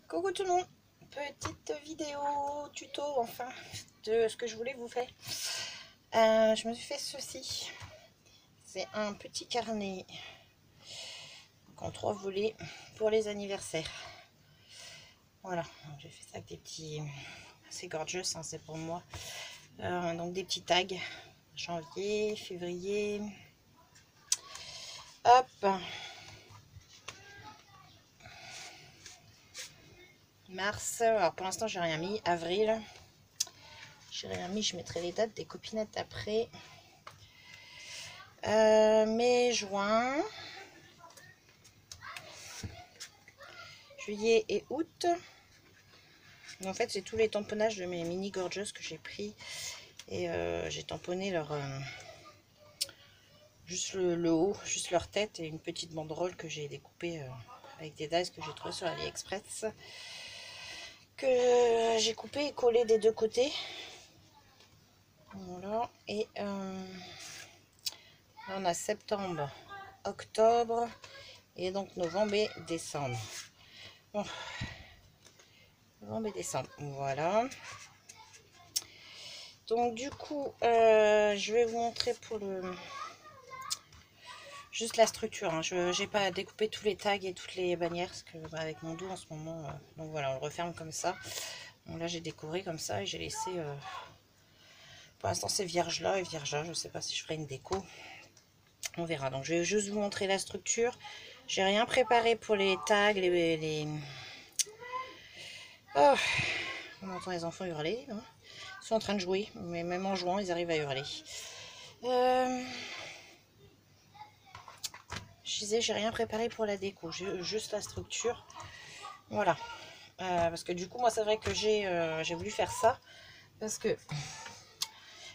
Coucou tout le monde, petite vidéo tuto enfin de ce que je voulais vous faire. Je me suis fait ceci, c'est un petit carnet en 3 volets pour les anniversaires. Voilà, j'ai fait ça avec des petits, c'est gorgeous, hein, c'est pour moi. Donc des petits tags, janvier, février, hop, mars, alors pour l'instant j'ai rien mis, avril, j'ai rien mis, je mettrai les dates des copinettes après. Mai, juin, juillet et août. En fait, c'est tous les tamponnages de mes mini gorgeous que j'ai pris et j'ai tamponné leur juste le haut, juste leur tête et une petite banderole que j'ai découpée avec des dies que j'ai trouvé sur AliExpress, que j'ai coupé et collé des deux côtés. Voilà, et là on a septembre, octobre et donc novembre et décembre. Bon. Novembre et décembre, voilà. Donc du coup, je vais vous montrer pour le juste la structure. Hein. Je n'ai pas découpé tous les tags et toutes les bannières parce que avec mon dos en ce moment, donc voilà, on le referme comme ça. Donc là, j'ai décoré comme ça et j'ai laissé. Pour l'instant, c'est vierge là et vierge là. Je ne sais pas si je ferai une déco. On verra. Donc je vais juste vous montrer la structure. J'ai rien préparé pour les tags, les... Oh, on entend les enfants hurler. Hein. Ils sont en train de jouer, mais même en jouant, ils arrivent à hurler. Je disais, j'ai rien préparé pour la déco, j'ai juste la structure. Voilà. Parce que du coup, moi, c'est vrai que j'ai voulu faire ça. Parce que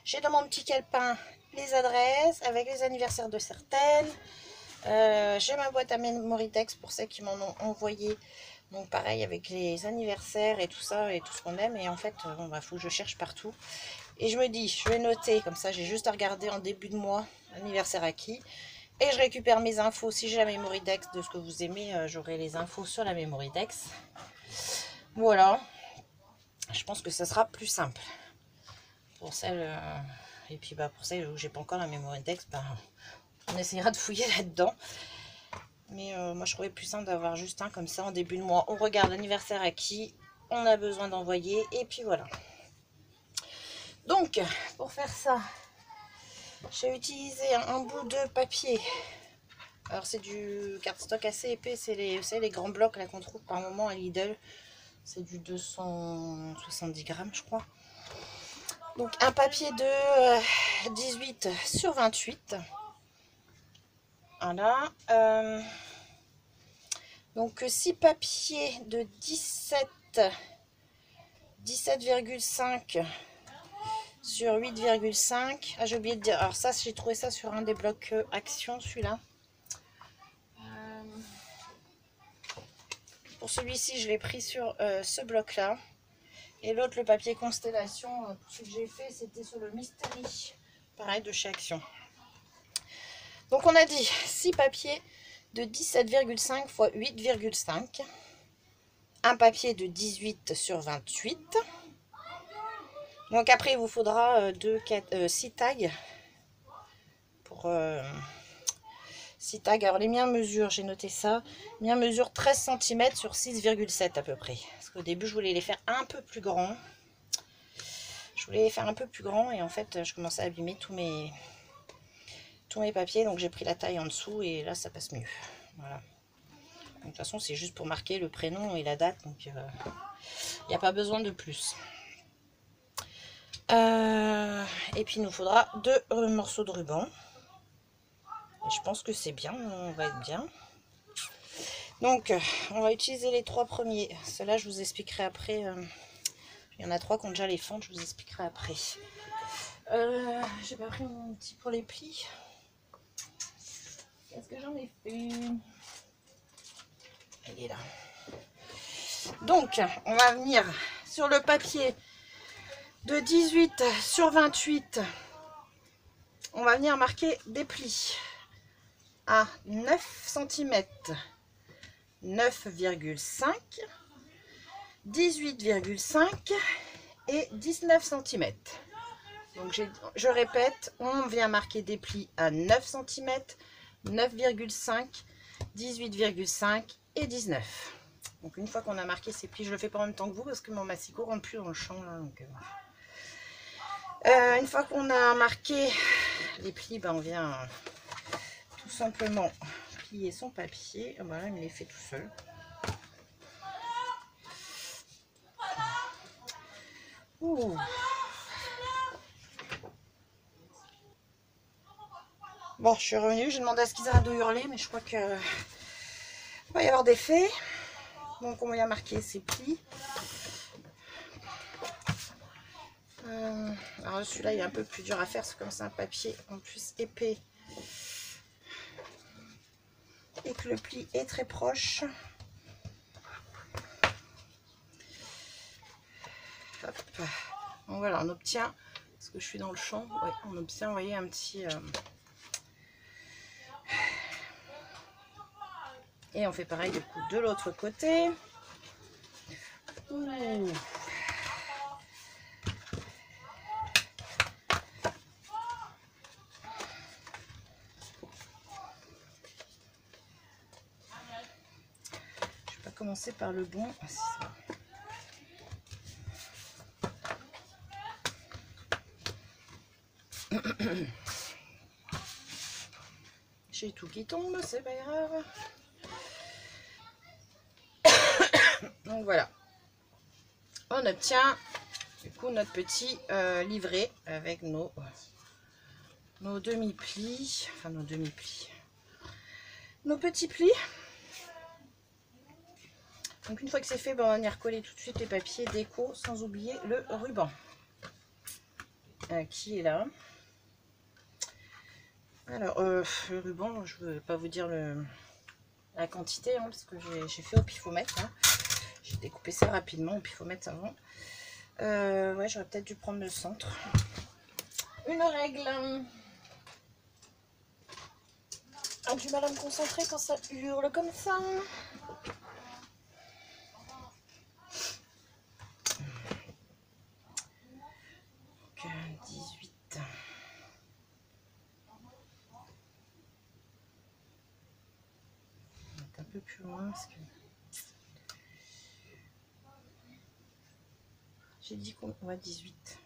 j'ai dans mon petit calepin les adresses avec les anniversaires de certaines. J'ai ma boîte à memory text pour celles qui m'en ont envoyé. Donc pareil avec les anniversaires et tout ça et tout ce qu'on aime. Et en fait, bon, bah, faut que je cherche partout. Et je me dis, je vais noter, comme ça j'ai juste à regarder en début de mois, anniversaire à qui. Et je récupère mes infos. Si j'ai la memory text de ce que vous aimez, j'aurai les infos sur la memory text. Voilà. Je pense que ça sera plus simple. Pour celles, et puis bah, pour celles où j'ai pas encore la memory text, bah, on essaiera de fouiller là-dedans. Mais moi je trouvais plus simple d'avoir juste un comme ça en début de mois. On regarde l'anniversaire à qui on a besoin d'envoyer. Et puis voilà. Donc, pour faire ça, j'ai utilisé un bout de papier. Alors c'est du cardstock assez épais, c'est les grands blocs là qu'on trouve par moment à Lidl. C'est du 270 grammes je crois. Donc un papier de 18 sur 28. Voilà. Donc 6 papiers de 17,5 sur 8,5. Ah j'ai oublié de dire, alors ça j'ai trouvé ça sur un des blocs Action celui-là. Pour celui-ci, je l'ai pris sur ce bloc-là. Et l'autre, le papier Constellation, pour ce que j'ai fait, c'était sur le Mystery. Pareil, de chez Action. Donc, on a dit 6 papiers de 17,5 x 8,5. Un papier de 18 sur 28. Donc, après, il vous faudra 6 tags. Pour... 6 tags. Alors les miens mesurent, j'ai noté ça, les miens mesurent 13 cm sur 6,7 à peu près. Parce qu'au début je voulais les faire un peu plus grands. Et en fait je commençais à abîmer tous mes papiers. Donc j'ai pris la taille en dessous et là ça passe mieux. Voilà. Donc, de toute façon c'est juste pour marquer le prénom et la date. Donc il n'y a pas besoin de plus. Et puis il nous faudra 2 morceaux de ruban. Et je pense que c'est bien, on va être bien. Donc, on va utiliser les 3 premiers. Ceux-là, je vous expliquerai après. Il y en a 3 qui ont déjà les fentes, je vous expliquerai après. J'ai pas pris mon outil pour les plis. Qu'est-ce que j'en ai fait? Il est là. Donc, on va venir sur le papier de 18 sur 28. On va venir marquer des plis à 9 cm. 9,5 18,5 et 19 cm. Donc je répète, on vient marquer des plis à 9 cm, 9,5, 18,5 et 19. Donc une fois qu'on a marqué ces plis, je le fais pas en même temps que vous parce que mon massicot rentre plus dans le champ là, donc, une fois qu'on a marqué les plis, ben on vient tout simplement plier son papier. Voilà, il me les fait tout seul. Ouh. Bon, je suis revenue, j'ai demandé à ce qu'ils arrêtent de hurler, mais je crois que va y avoir des faits. Donc on va marquer ces plis. Alors celui-là il est un peu plus dur à faire, c'est comme c'est un papier en plus épais et que le pli est très proche. Hop. Donc voilà, on obtient, parce que je suis dans le champ, ouais, on obtient, vous voyez, un petit... Et on fait pareil du coup de l'autre côté. Ouh. Je vais pas commencer par le bon. Ah, si, c'est bon. J'ai tout qui tombe, c'est pas grave. Donc voilà, on obtient du coup notre petit livret avec nos demi-plis, enfin nos demi-plis, nos petits plis. Donc une fois que c'est fait, ben, on va venir coller tout de suite les papiers déco, sans oublier le ruban qui est là. Alors le ruban, je ne veux pas vous dire la quantité, hein, parce que j'ai fait au pifomètre. Hein. J'ai découpé ça rapidement au pifomètre avant. Ouais, j'aurais peut-être dû prendre le centre. Une règle. A du mal à me concentrer quand ça hurle comme ça. Donc 18. On va être un peu plus loin parce que j'ai dit qu'on va 18.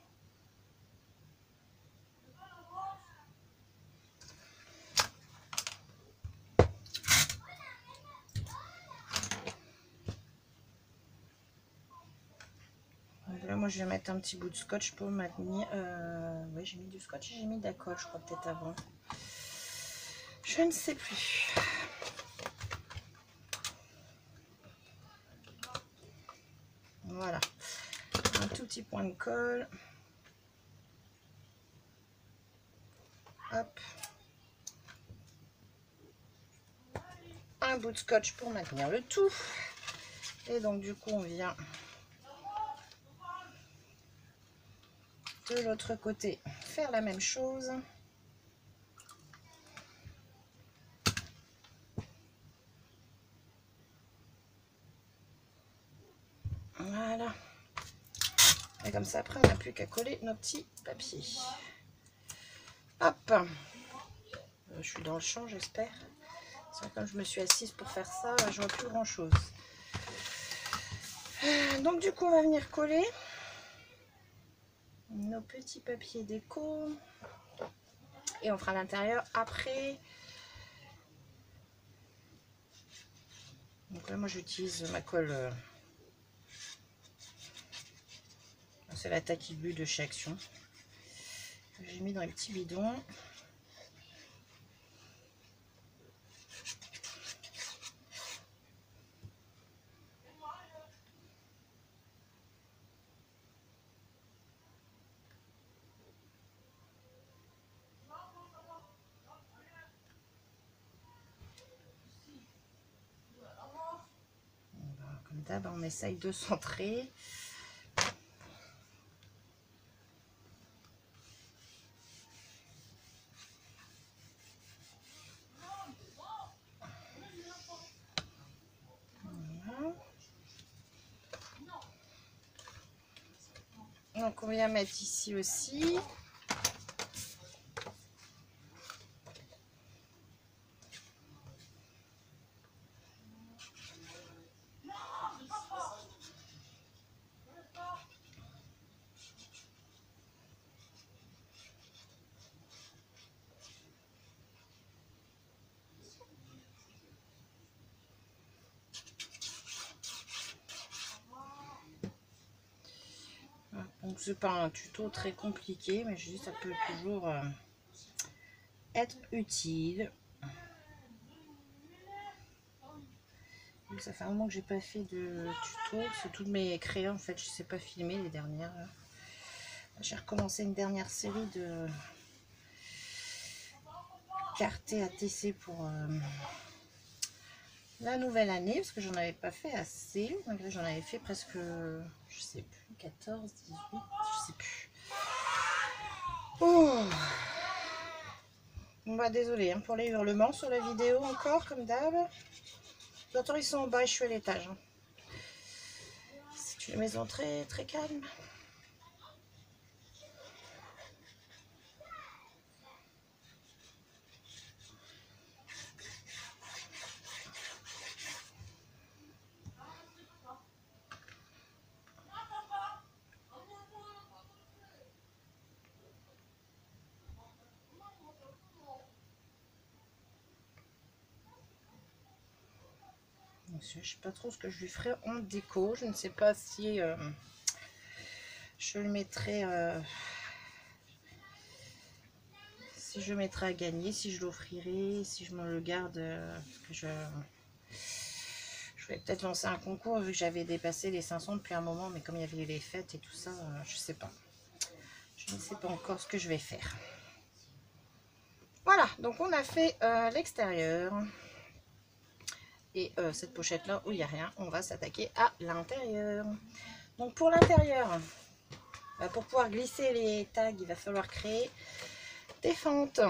Donc là, moi, je vais mettre un petit bout de scotch pour maintenir. Oui, j'ai mis du scotch et j'ai mis de la colle, je crois, peut-être avant. Je ne sais plus. Voilà. Un tout petit point de colle. Hop. Un bout de scotch pour maintenir le tout. Et donc, du coup, on vient de l'autre côté faire la même chose. Voilà. Et comme ça, après, on n'a plus qu'à coller nos petits papiers. Hop. Je suis dans le champ, j'espère. Comme je me suis assise pour faire ça, je vois plus grand chose. Donc du coup, on va venir coller nos petits papiers déco. Et on fera l'intérieur après. Donc là, moi, j'utilise ma colle. C'est la Takibu de chez Action. J'ai mis dans les petits bidons. Comme d'hab, on essaye de centrer. Voilà. Donc on vient mettre ici aussi. Donc c'est pas un tuto très compliqué, mais je dis ça peut toujours être utile. Ça fait un moment que j'ai pas fait de tuto. C'est toutes mes créas en fait, je sais pas filmer les dernières. J'ai recommencé une dernière série de cartes ATC pour la nouvelle année, parce que j'en avais pas fait assez. Malgré j'en avais fait presque, je sais plus, 14, 18, je sais plus. Oh. Bon bah désolé hein, pour les hurlements sur la vidéo encore, comme d'hab. Les autres ils sont en bas et je suis à l'étage. Hein. C'est une maison très très calme. Je ne sais pas trop ce que je lui ferai en déco. Je ne sais pas si je le mettrai... si je le mettrai à gagner, si je l'offrirai, si je me le garde. Parce que je vais peut-être lancer un concours vu que j'avais dépassé les 500 depuis un moment. Mais comme il y avait les fêtes et tout ça, je ne sais pas. Je ne sais pas encore ce que je vais faire. Voilà, donc on a fait l'extérieur. Et cette pochette là où il n'y a rien, on va s'attaquer à l'intérieur. Donc pour l'intérieur, pour pouvoir glisser les tags, il va falloir créer des fentes.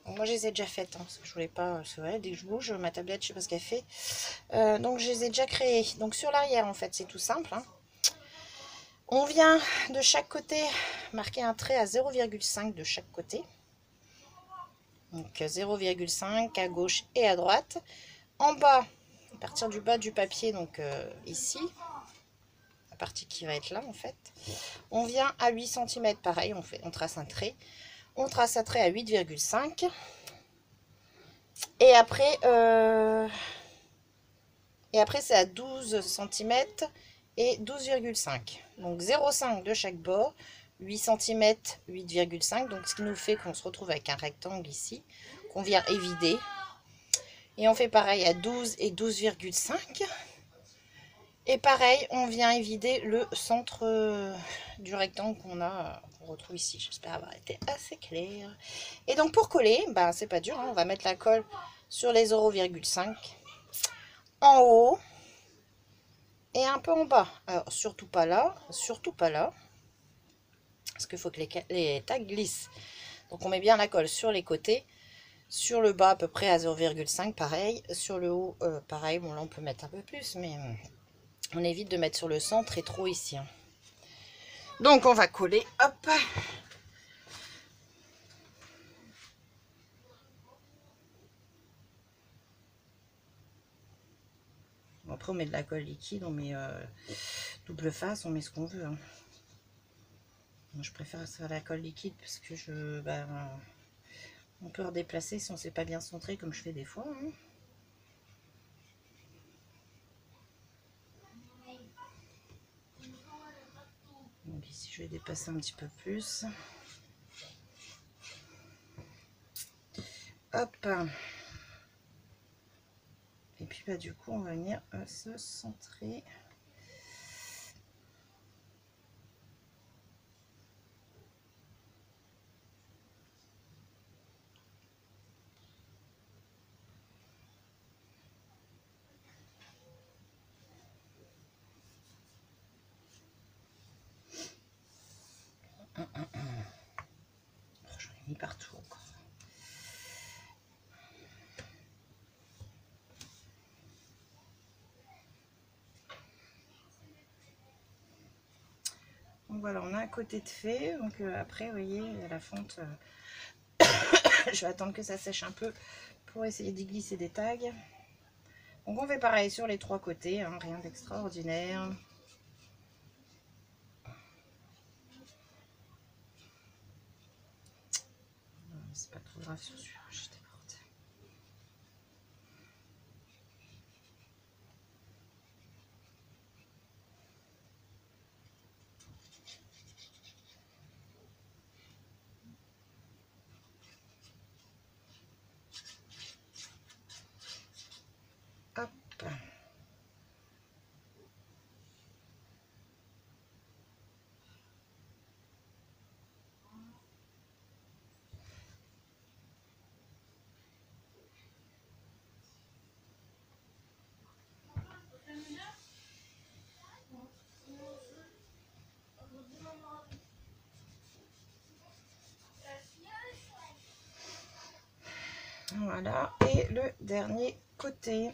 Bon, moi je les ai déjà faites, hein, parce que je voulais pas, c'est vrai, dès que je bouge, ma tablette, je sais pas ce qu'elle fait. Donc je les ai déjà créées. Donc sur l'arrière en fait, c'est tout simple. Hein. On vient de chaque côté marquer un trait à 0,5 de chaque côté. Donc 0,5 à gauche et à droite. En bas, à partir du bas du papier, donc ici, la partie qui va être là en fait, on vient à 8 cm, pareil, on trace un trait. On trace un trait à 8,5. Et après c'est à 12 cm et 12,5. Donc 0,5 de chaque bord, 8 cm, 8,5. Donc ce qui nous fait qu'on se retrouve avec un rectangle ici, qu'on vient évider. Et on fait pareil à 12 et 12,5. Et pareil, on vient évider le centre du rectangle qu'on retrouve ici. J'espère avoir été assez clair. Et donc pour coller, bah, c'est pas dur, hein, on va mettre la colle sur les 0,5 en haut et un peu en bas. Alors surtout pas là, parce qu'il faut que les tags glissent. Donc on met bien la colle sur les côtés, sur le bas à peu près à 0,5 pareil, sur le haut pareil. Bon là on peut mettre un peu plus, mais on évite de mettre sur le centre et trop ici. Hein. Donc on va coller, hop. Après on met de la colle liquide, on met double face, on met ce qu'on veut. Hein. Moi, je préfère faire la colle liquide parce que on peut redéplacer si on ne sait pas bien centrer comme je fais des fois. Hein. Donc ici je vais dépasser un petit peu plus. Hop. Et puis bah du coup on va venir se centrer. J'en ai mis partout encore. voilà, on a un côté de fait. Donc après, vous voyez, la fonte, je vais attendre que ça sèche un peu pour essayer d'y glisser des tags. Donc on fait pareil sur les 3 côtés, hein, rien d'extraordinaire. C'est pas trop grave sur celui-là, je déborde. Hop. Voilà, et le dernier côté.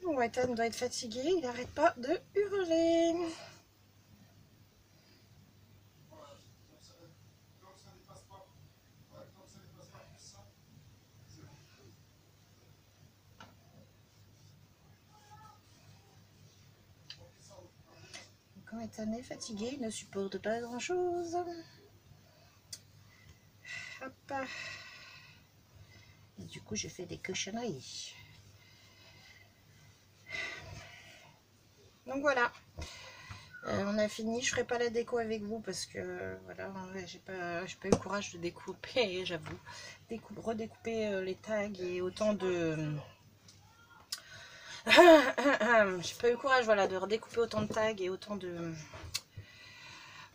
Mon Ethan doit être fatigué, il n'arrête pas de hurler. Quand Ethan est fatigué, il ne supporte pas grand chose. Hop. Et du coup, je fais des cochonneries. Donc voilà. On a fini, je ferai pas la déco avec vous parce que voilà, j'ai pas eu le courage de découper, j'avoue, redécouper les tags et autant de j'ai pas eu le courage, voilà, de redécouper autant de tags et autant de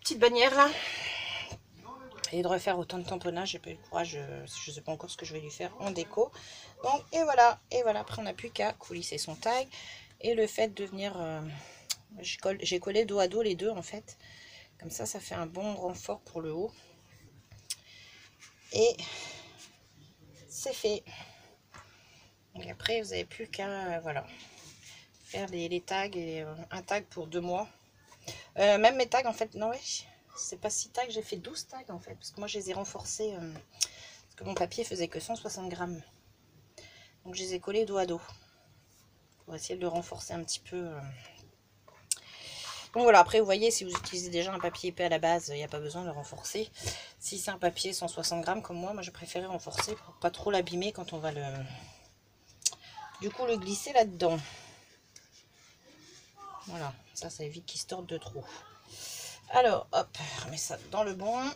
petites bannières là et de refaire autant de tamponnage. J'ai pas eu le courage, je sais pas encore ce que je vais lui faire en déco. Donc et voilà, après on n'a plus qu'à coulisser son tag et le fait de venir j'ai collé dos à dos les deux en fait. Comme ça fait un bon renfort pour le haut. Et c'est fait. Et après, vous n'avez plus qu'à voilà, faire les tags et un tag pour 2 mois. Même mes tags, en fait, non, oui, c'est pas 6 tags, j'ai fait 12 tags en fait. Parce que moi, je les ai renforcés. Parce que mon papier faisait que 160 grammes. Donc, je les ai collés dos à dos. Pour essayer de le renforcer un petit peu. Donc voilà, après vous voyez, si vous utilisez déjà un papier épais à la base, il n'y a pas besoin de le renforcer. Si c'est un papier 160 grammes comme moi je préférais renforcer pour pas trop l'abîmer quand on va le glisser là-dedans. Voilà, ça évite qu'il se torde de trop. Alors, hop, on met ça dans le bon.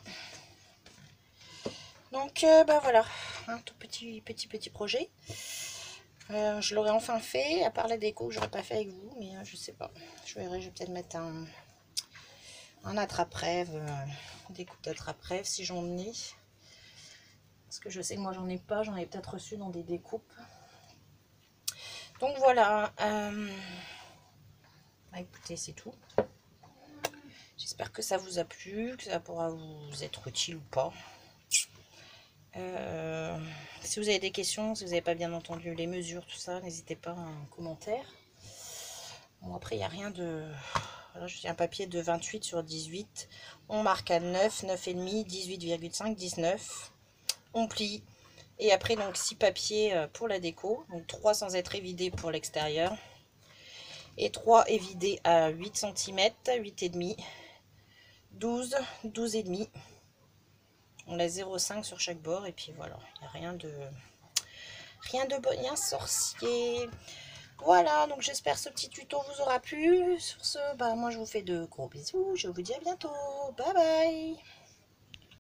Donc, bah voilà, un tout petit projet. Je l'aurais enfin fait, à part la déco que j'aurais pas fait avec vous, mais je sais pas. Je verrai, je vais peut-être mettre un attrape-rêve, des coupes d'attrape-rêve si j'en ai. Parce que je sais que moi j'en ai pas, j'en ai peut-être reçu dans des découpes. Donc voilà. Bah, écoutez, c'est tout. J'espère que ça vous a plu, que ça pourra vous être utile ou pas. Si vous avez des questions, si vous n'avez pas bien entendu les mesures, tout ça, n'hésitez pas en commentaire. Bon, après, il n'y a rien de... Voilà, j'ai un papier de 28 sur 18. On marque à 9, 9,5, 18,5, 19. On plie. Et après, donc 6 papiers pour la déco. Donc 3 sans être évidés pour l'extérieur. Et 3 évidés à 8 cm, 8,5, 12, 12,5. On a 0,5 sur chaque bord. Et puis voilà, il n'y a rien de bien sorcier. Voilà, donc j'espère que ce petit tuto vous aura plu. Sur ce, bah moi je vous fais de gros bisous. Je vous dis à bientôt. Bye bye.